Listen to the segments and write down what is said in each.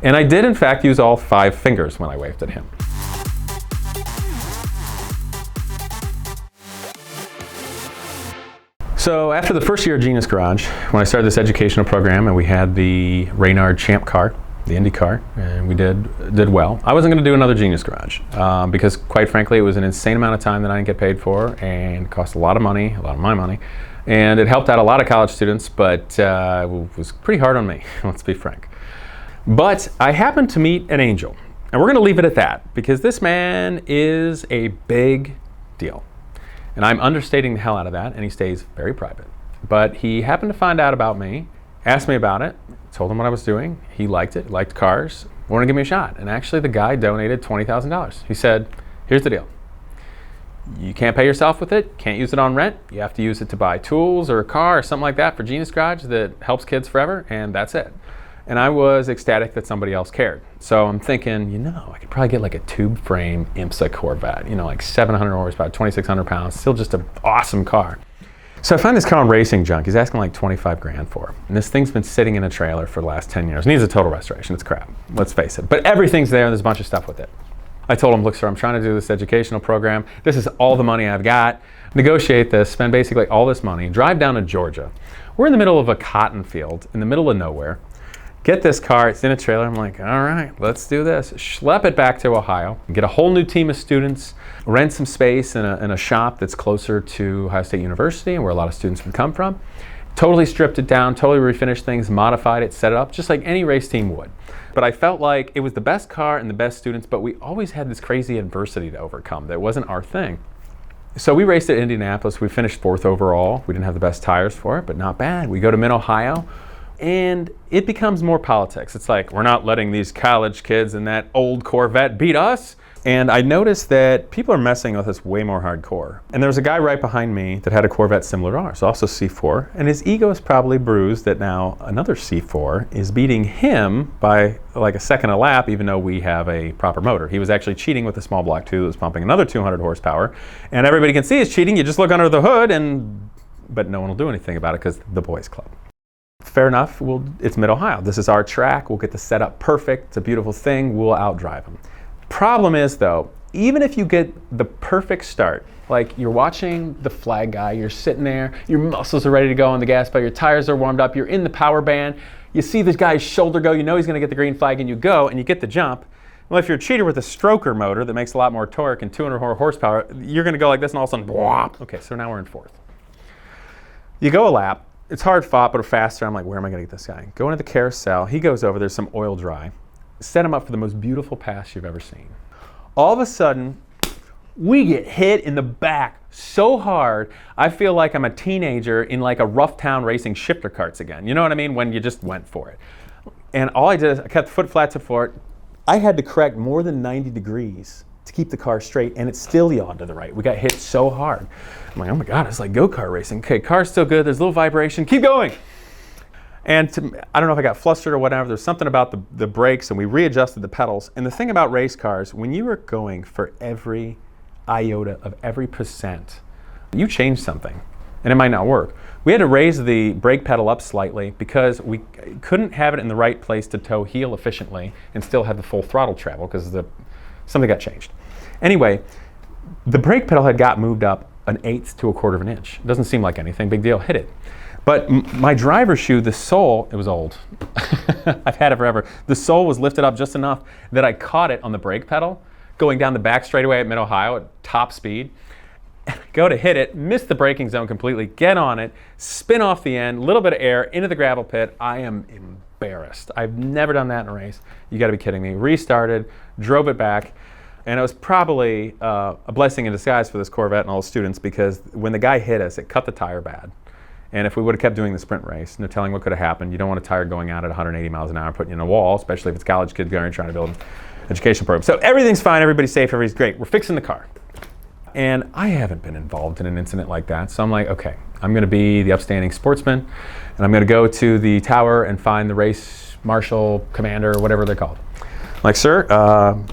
And I did in fact use all 5 fingers when I waved at him. So after the first year of Genius Garage, when I started this educational program and we had the Reynard Champ car, the Indy car, and we did well, I wasn't going to do another Genius Garage because quite frankly it was an insane amount of time that I didn't get paid for and cost a lot of money, a lot of my money, and it helped out a lot of college students, but it was pretty hard on me, let's be frank. But I happened to meet an angel, and we're going to leave it at that because this man is a big deal. And I'm understating the hell out of that, and he stays very private. But he happened to find out about me, asked me about it, told him what I was doing. He liked it, liked cars, wanted to give me a shot. And actually the guy donated $20,000. He said, here's the deal. You can't pay yourself with it, can't use it on rent. You have to use it to buy tools or a car or something like that for Genius Garage that helps kids forever, and that's it. And I was ecstatic that somebody else cared. So I'm thinking, you know, I could probably get like a tube frame IMSA Corvette, you know, like 700 horsepower, 2,600 pounds, still just an awesome car. So I find this car on Racing Junk. He's asking like 25 grand for it. And this thing's been sitting in a trailer for the last 10 years. It needs a total restoration, it's crap, let's face it. But everything's there and there's a bunch of stuff with it. I told him, look sir, I'm trying to do this educational program. This is all the money I've got. Negotiate this, spend basically all this money, drive down to Georgia. We're in the middle of a cotton field, in the middle of nowhere. Get this car, it's in a trailer. I'm like, all right, let's do this. Schlep it back to Ohio, get a whole new team of students, rent some space in a shop that's closer to Ohio State University and where a lot of students would come from. Totally stripped it down, totally refinished things, modified it, set it up, just like any race team would. But I felt like it was the best car and the best students, but we always had this crazy adversity to overcome. That wasn't our thing. So we raced at Indianapolis. We finished 4th overall. We didn't have the best tires for it, but not bad. We go to Mid-Ohio. And it becomes more politics. It's like, we're not letting these college kids in that old Corvette beat us. And I noticed that people are messing with us way more hardcore. And there was a guy right behind me that had a Corvette similar to ours, also C4. And his ego is probably bruised that now another C4 is beating him by like a second a lap, even though we have a proper motor. He was actually cheating with a small block 2 that was pumping another 200 horsepower. And everybody can see he's cheating. You just look under the hood, but no one will do anything about it because the boys club. Fair enough, it's Mid-Ohio. This is our track. We'll get the setup perfect. It's a beautiful thing. We'll outdrive them. Problem is though, even if you get the perfect start, like you're watching the flag guy, you're sitting there, your muscles are ready to go on the gas pedal, your tires are warmed up, you're in the power band, you see this guy's shoulder go, you know he's gonna get the green flag, and you go and you get the jump. Well, if you're a cheater with a stroker motor that makes a lot more torque and 200 horsepower, you're gonna go like this and all of a sudden, whop. Okay, so now we're in 4th. You go a lap. It's hard fought, but faster. I'm like, where am I going to get this guy? Go into the carousel. He goes over. There's some oil dry. Set him up for the most beautiful pass you've ever seen. All of a sudden, we get hit in the back so hard, I feel like I'm a teenager in like a rough town racing shifter carts again. You know what I mean? When you just went for it. And all I did is I kept the foot flat to floor. I had to correct more than 90 degrees to keep the car straight, and it still yawned to the right. We got hit so hard. I'm like, oh my God, it's like go-kart racing. Okay, car's still good, there's a little vibration, keep going. And I don't know if I got flustered or whatever, there's something about the brakes, and we readjusted the pedals. And the thing about race cars, when you are going for every iota of every percent, you change something, and it might not work. We had to raise the brake pedal up slightly because we couldn't have it in the right place to tow heel efficiently and still have the full throttle travel because something got changed. Anyway, the brake pedal had got moved up 1/8 to 1/4 of an inch. It doesn't seem like anything, big deal, hit it. But my driver's shoe, the sole, it was old. I've had it forever. The sole was lifted up just enough that I caught it on the brake pedal, going down the back straightaway at Mid-Ohio at top speed. Go to hit it, miss the braking zone completely, get on it, spin off the end, little bit of air into the gravel pit. I am embarrassed. I've never done that in a race. You gotta be kidding me. Restarted, drove it back, and it was probably a blessing in disguise for this Corvette and all the students because when the guy hit us, it cut the tire bad. And if we would have kept doing the sprint race, no telling what could have happened. You don't want a tire going out at 180 miles an hour, putting you in a wall, especially if it's college kids going trying to build an education program. So everything's fine, everybody's safe, everybody's great. We're fixing the car. And I haven't been involved in an incident like that. So I'm like, okay, I'm gonna be the upstanding sportsman, and I'm gonna go to the tower and find the race marshal, commander, whatever they're called. Like, sir,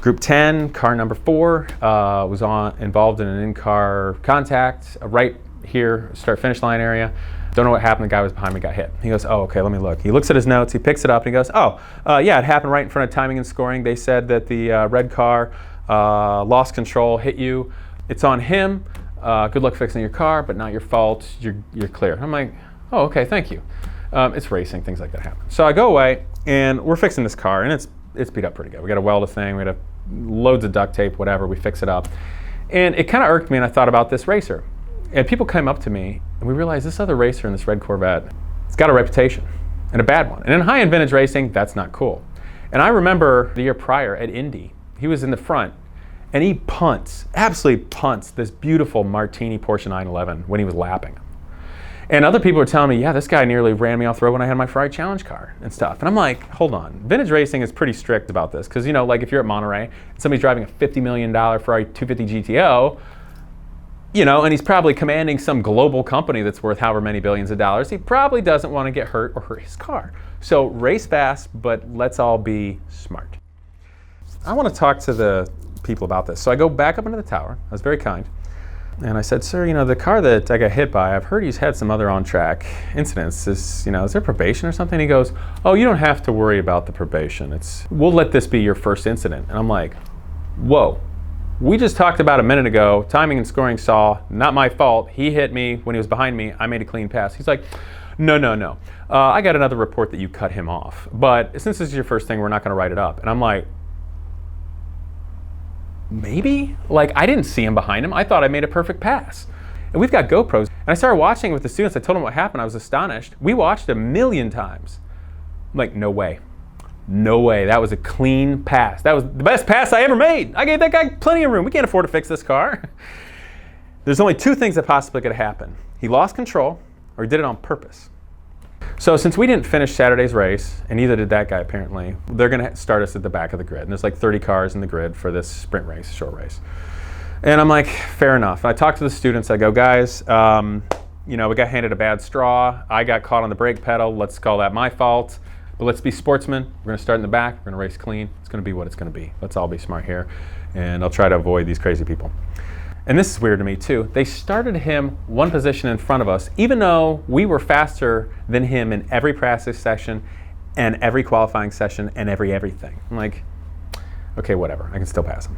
group 10, car number 4, was involved in an in-car contact right here, start-finish line area. Don't know what happened. The guy was behind me, got hit. He goes, oh, okay, let me look. He looks at his notes, he picks it up, and he goes, yeah, it happened right in front of timing and scoring. They said that the red car lost control, hit you. It's on him. Good luck fixing your car, but not your fault. You're clear. I'm like, oh, okay, thank you. It's racing, things like that happen. So I go away, and we're fixing this car, and it's beat up pretty good. We got to weld a thing, we got loads of duct tape, whatever, we fix it up. And it kind of irked me, and I thought about this racer. And people came up to me, and we realized this other racer in this red Corvette, it's got a reputation, and a bad one. And in high-end vintage racing, that's not cool. And I remember the year prior at Indy, he was in the front, and he absolutely punts this beautiful Martini Porsche 911 when he was lapping him. And other people were telling me, yeah, this guy nearly ran me off the road when I had my Ferrari Challenge car and stuff. And I'm like, hold on. Vintage racing is pretty strict about this. Because, like if you're at Monterey, and somebody's driving a $50 million Ferrari 250 GTO, and he's probably commanding some global company that's worth however many billions of dollars, he probably doesn't want to get hurt or hurt his car. So race fast, but let's all be smart. I want to talk to the people about this. So I go back up into the tower. I was very kind. And I said, sir, the car that I got hit by, I've heard he's had some other on-track incidents. Is there probation or something? He goes, oh, you don't have to worry about the probation. We'll let this be your first incident. And I'm like, whoa. We just talked about a minute ago, timing and scoring saw, not my fault. He hit me when he was behind me. I made a clean pass. He's like, no. I got another report that you cut him off. But since this is your first thing, we're not going to write it up. And I'm like, maybe? I didn't see him behind him. I thought I made a perfect pass. And we've got GoPros. And I started watching with the students. I told them what happened. I was astonished. We watched a million times. I'm like, no way. No way. That was a clean pass. That was the best pass I ever made. I gave that guy plenty of room. We can't afford to fix this car. There's only two things that possibly could happen. He lost control, or he did it on purpose. So since we didn't finish Saturday's race, and neither did that guy apparently, they're going to start us at the back of the grid. And there's 30 cars in the grid for this sprint race, short race. And I'm like, fair enough. I talk to the students. I go, guys, we got handed a bad straw. I got caught on the brake pedal. Let's call that my fault. But let's be sportsmen. We're going to start in the back. We're going to race clean. It's going to be what it's going to be. Let's all be smart here. And I'll try to avoid these crazy people. And this is weird to me too. They started him one position in front of us, even though we were faster than him in every practice session and every qualifying session and everything. I'm like, okay, whatever. I can still pass him.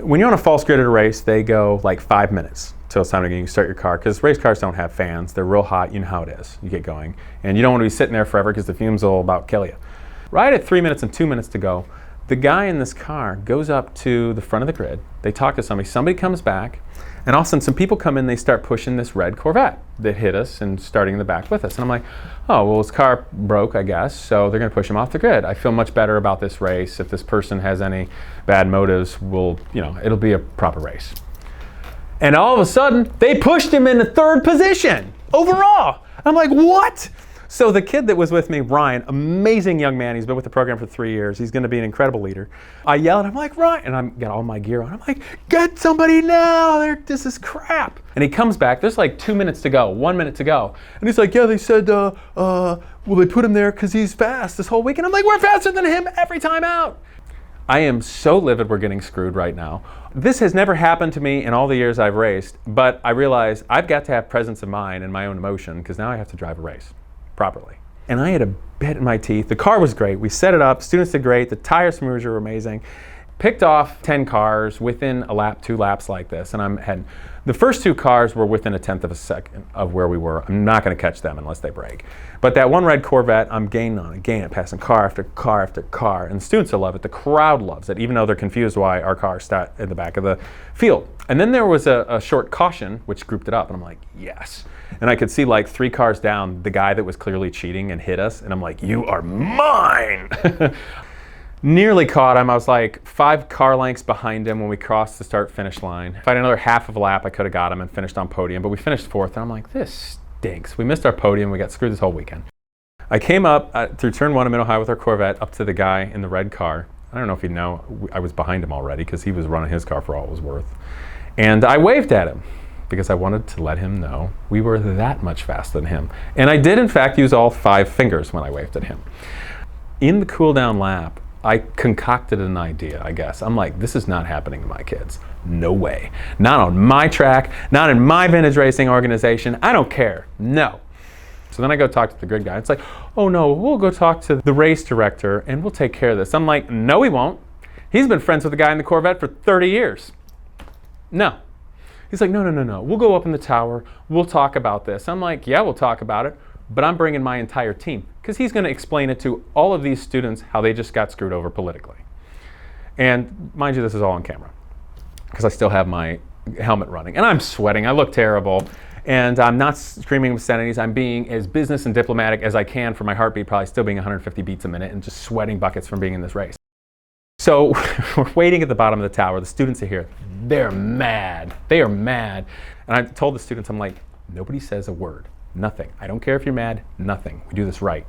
When you're on a false grid at a race, they go 5 minutes till it's time to you start your car, because race cars don't have fans. They're real hot. You know how it is. You get going. And you don't want to be sitting there forever because the fumes will about kill you. Right at 3 minutes and 2 minutes to go, the guy in this car goes up to the front of the grid. They talk to somebody. Somebody comes back, and all of a sudden some people come in. They start pushing this red Corvette that hit us and starting in the back with us. And I'm like, oh, well, his car broke, I guess, so they're going to push him off the grid. I feel much better about this race. If this person has any bad motives, it'll be a proper race. And all of a sudden, they pushed him into third position overall. I'm like, what? So the kid that was with me, Ryan, amazing young man. He's been with the program for 3 years. He's going to be an incredible leader. I yell at him, I'm like, Ryan, and I've got all my gear on. I'm like, get somebody now. This is crap. And he comes back. There's 2 minutes to go, 1 minute to go. And he's like, yeah, they said, well, they put him there because he's fast this whole weekend. I'm like, we're faster than him every time out. I am so livid we're getting screwed right now. This has never happened to me in all the years I've raced, but I realize I've got to have presence of mind and my own emotion, because now I have to drive a race properly. And I had a bit in my teeth. The car was great. We set it up. Students did great. The tire smoothers were amazing. Picked off 10 cars within a lap, 2 laps like this, and I'm heading. The first 2 cars were within a tenth of a second of where we were. I'm not going to catch them unless they break. But that one red Corvette, I'm gaining on it, passing car after car after car. And the students will love it. The crowd loves it, even though they're confused why our car sat at the back of the field. And then there was a short caution, which grouped it up. And I'm like, yes. And I could see 3 cars down, the guy that was clearly cheating and hit us. And I'm like, you are mine. Nearly caught him. I was 5 car lengths behind him when we crossed the start-finish line. If I had another half of a lap, I could have got him and finished on podium, but we finished 4th, and I'm like, this stinks. We missed our podium. We got screwed this whole weekend. I came up through turn 1 in Mid-Ohio with our Corvette up to the guy in the red car. I don't know if he'd know. I was behind him already because he was running his car for all it was worth. And I waved at him because I wanted to let him know we were that much faster than him. And I did, in fact, use all 5 fingers when I waved at him. In the cool-down lap, I concocted an idea, I guess. I'm like, this is not happening to my kids. No way. Not on my track, not in my vintage racing organization. I don't care. No. So then I go talk to the grid guy. It's like, oh no, we'll go talk to the race director and we'll take care of this. I'm like, no, he won't. He's been friends with the guy in the Corvette for 30 years. No. He's like, no. We'll go up in the tower. We'll talk about this. I'm like, yeah, we'll talk about it. But I'm bringing my entire team because he's going to explain it to all of these students how they just got screwed over politically. And mind you, this is all on camera because I still have my helmet running. And I'm sweating. I look terrible. And I'm not screaming obscenities. I'm being as business and diplomatic as I can for my heartbeat probably still being 150 beats a minute and just sweating buckets from being in this race. So we're waiting at the bottom of the tower. The students are here. They're mad. They are mad. And I told the students, I'm like, nobody says a word. Nothing. I don't care if you're mad. Nothing. We do this right.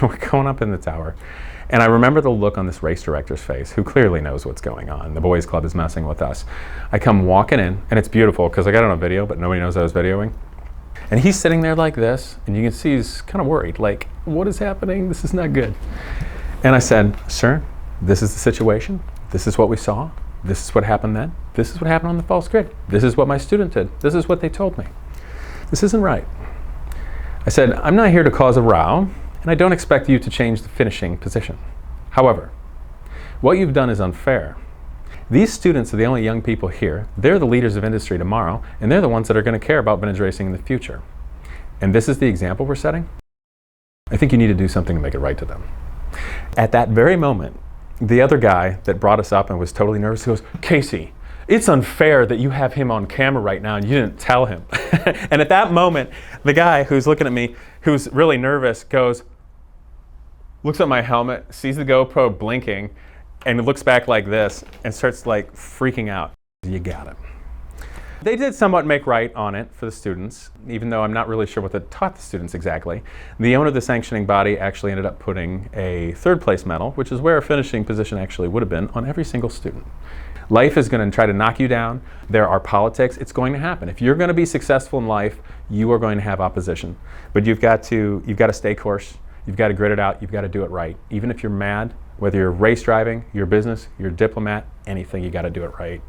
We're going up in the tower. And I remember the look on this race director's face, who clearly knows what's going on. The boys club is messing with us. I come walking in, and it's beautiful because I got it on video, but nobody knows I was videoing. And he's sitting there like this, and you can see he's kind of worried, like, what is happening? This is not good. And I said, sir, this is the situation. This is what we saw. This is what happened then. This is what happened on the false grid. This is what my student did. This is what they told me. This isn't right. I said, I'm not here to cause a row, and I don't expect you to change the finishing position. However, what you've done is unfair. These students are the only young people here. They're the leaders of industry tomorrow, and they're the ones that are going to care about vintage racing in the future. And this is the example we're setting. I think you need to do something to make it right to them. At that very moment, the other guy that brought us up and was totally nervous goes, Casey, it's unfair that you have him on camera right now and you didn't tell him. And at that moment, the guy who's looking at me, who's really nervous, looks at my helmet, sees the GoPro blinking, and looks back like this and starts like freaking out. You got it. They did somewhat make right on it for the students, even though I'm not really sure what they taught the students exactly. The owner of the sanctioning body actually ended up putting a third place medal, which is where a finishing position actually would have been, on every single student. Life is going to try to knock you down. There are politics. It's going to happen. If you're going to be successful in life, you are going to have opposition. But you've got to stay course. You've got to grit it out. You've got to do it right. Even if you're mad, whether you're race driving, your business, you're a diplomat, anything, you got to do it right.